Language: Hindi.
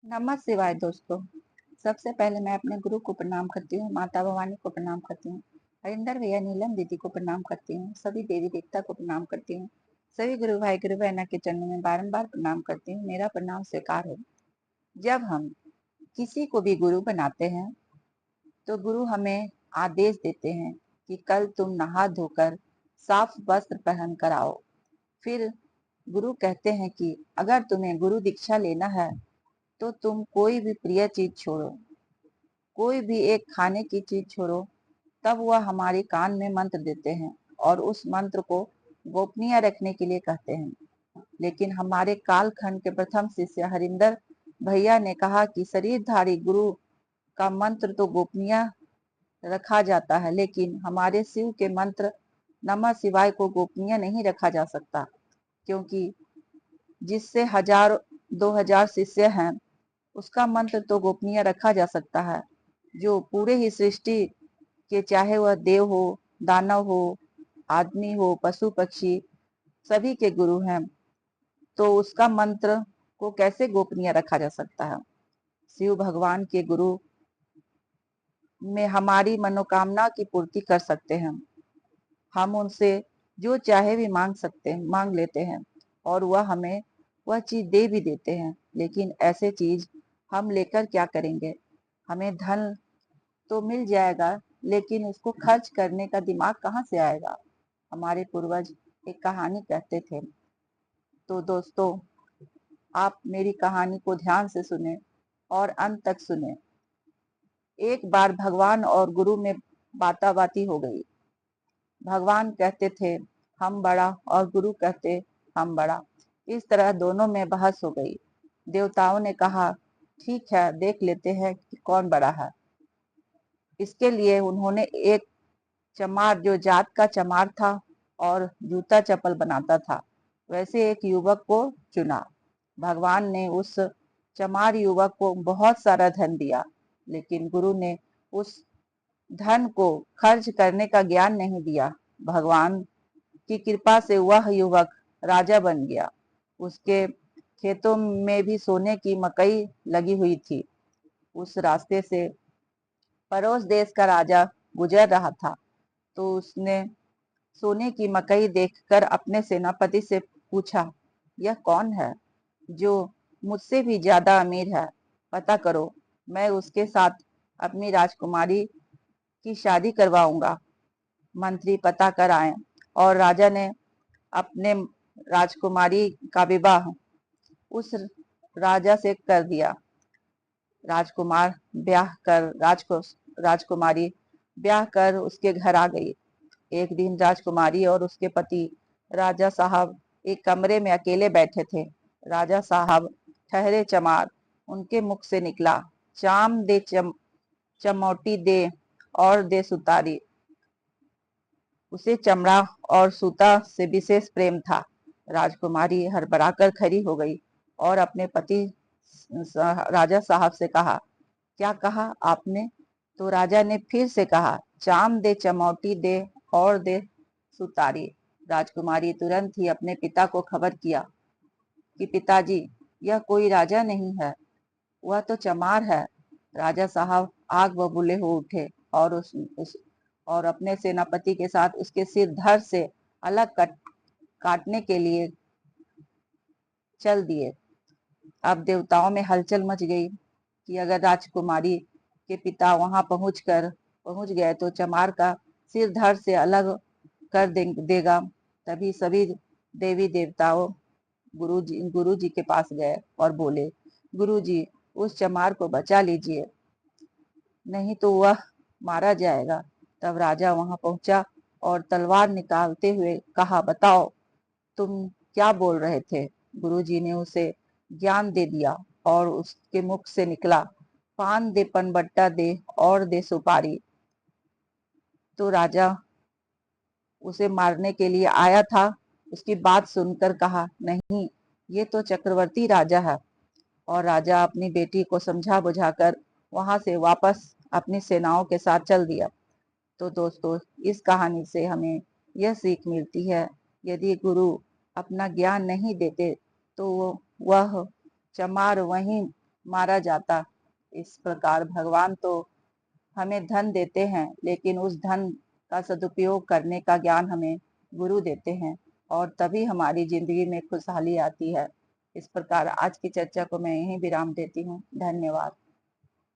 नमः शिवाय दोस्तों। सबसे पहले मैं अपने गुरु को प्रणाम करती हूँ, माता भवानी को प्रणाम करती हूँ, हरिंदर भैया नीलम दीदी को प्रणाम करती हूँ, सभी देवी देवता को प्रणाम करती हूँ, सभी गुरु भाई गुरु बहना के चरणों में बारंबार प्रणाम करती हूँ। मेरा प्रणाम स्वीकार हो। जब हम किसी को भी गुरु बनाते हैं तो गुरु हमें आदेश देते हैं कि कल तुम नहा धोकर साफ वस्त्र पहन कर आओ। फिर गुरु कहते हैं कि अगर तुम्हें गुरु दीक्षा लेना है तो तुम कोई भी प्रिय चीज छोड़ो, कोई भी एक खाने की चीज छोड़ो। तब वह हमारे कान में मंत्र देते हैं और उस मंत्र को गोपनीय रखने के लिए कहते हैं। लेकिन हमारे कालखंड के प्रथम शिष्य हरिंदर भैया ने कहा कि शरीरधारी गुरु का मंत्र तो गोपनीय रखा जाता है, लेकिन हमारे शिव के मंत्र नमः शिवाय को गोपनीय नहीं रखा जा सकता, क्योंकि जिससे 1000-2000 शिष्य हैं उसका मंत्र तो गोपनीय रखा जा सकता है। जो पूरे ही सृष्टि के, चाहे वह देव हो, दानव हो, आदमी हो, पशु पक्षी, सभी के गुरु हैं, तो उसका मंत्र को कैसे गोपनीय रखा जा सकता है। शिव भगवान के गुरु में हमारी मनोकामना की पूर्ति कर सकते हैं। हम उनसे जो चाहे भी मांग लेते हैं और वह हमें वह चीज दे भी देते हैं। लेकिन ऐसे चीज हम लेकर क्या करेंगे? हमें धन तो मिल जाएगा, लेकिन उसको खर्च करने का दिमाग कहाँ से आएगा? हमारे पूर्वज एक कहानी कहते थे। तो दोस्तों, आप मेरी कहानी को ध्यान से सुने और अंत तक सुने। एक बार भगवान और गुरु में बाताबाती हो गई। भगवान कहते थे हम बड़ा और गुरु कहते हम बड़ा। इस तरह दोनों में बहस हो गई। देवताओं ने कहा ठीक है, देख लेते हैं कि कौन बड़ा है। इसके लिए उन्होंने एक चमार, जो जात का चमार था और जूता चप्पल बनाता था, वैसे एक युवक को चुना। भगवान ने उस चमार युवक को बहुत सारा धन दिया, लेकिन गुरु ने उस धन को खर्च करने का ज्ञान नहीं दिया। भगवान की कृपा से वह युवक राजा बन गया। उसके खेतों में भी सोने की मकई लगी हुई थी। उस रास्ते से पड़ोस देश का राजा गुजर रहा था, तो उसने सोने की मकई देखकर अपने सेनापति से पूछा, यह कौन है जो मुझसे भी ज्यादा अमीर है? पता करो, मैं उसके साथ अपनी राजकुमारी की शादी करवाऊंगा। मंत्री पता कर आए और राजा ने अपने राजकुमारी का विवाह उस राजा से कर दिया। राजकुमार ब्याह कर राजकुमारी ब्याह कर उसके घर आ गई। एक दिन राजकुमारी और उसके पति राजा साहब एक कमरे में अकेले बैठे थे। राजा साहब ठहरे चमार, उनके मुख से निकला, चाम दे चमोटी दे और दे सुतारी। उसे चमड़ा और सूता से विशेष प्रेम था। राजकुमारी हड़बड़ाकर खड़ी हो गई और अपने पति राजा साहब से कहा, क्या कहा आपने? तो राजा ने फिर से कहा, चाम दे चमौटी दे और दे सुतारी। राजकुमारी तुरंत ही अपने पिता को खबर किया कि पिताजी, यह कोई राजा नहीं है, वह तो चमार है। राजा साहब आग बबूले हो उठे और उस और अपने सेनापति के साथ उसके सिर धड़ से अलग काटने के लिए चल दिए। अब देवताओं में हलचल मच गई कि अगर राजकुमारी के पिता वहां पहुंच गए तो चमार का सिर धड़ से अलग कर देगा। तभी सभी देवी देवताओं गुरु जी के पास गए और बोले, गुरु जी, उस चमार को बचा लीजिए, नहीं तो वह मारा जाएगा। तब राजा वहां पहुंचा और तलवार निकालते हुए कहा, बताओ तुम क्या बोल रहे थे? गुरुजी ने उसे ज्ञान दे दिया और उसके मुख से निकला, पान दे पनबट्टा दे और दे सुपारी। तो राजा उसे मारने के लिए आया था। उसकी बात सुनकर कहा, नहीं, ये तो चक्रवर्ती राजा है। और राजा अपनी बेटी को समझा बुझाकर वहां से वापस अपनी सेनाओं के साथ चल दिया। तो दोस्तों, इस कहानी से हमें यह सीख मिलती है, यदि गुरु अपना ज्ञान नहीं देते तो वह चमार वहीं मारा जाता। इस प्रकार भगवान तो हमें धन देते हैं, लेकिन उस धन का सदुपयोग करने का ज्ञान हमें गुरु देते हैं, और तभी हमारी जिंदगी में खुशहाली आती है। इस प्रकार आज की चर्चा को मैं यहीं विराम देती हूँ। धन्यवाद।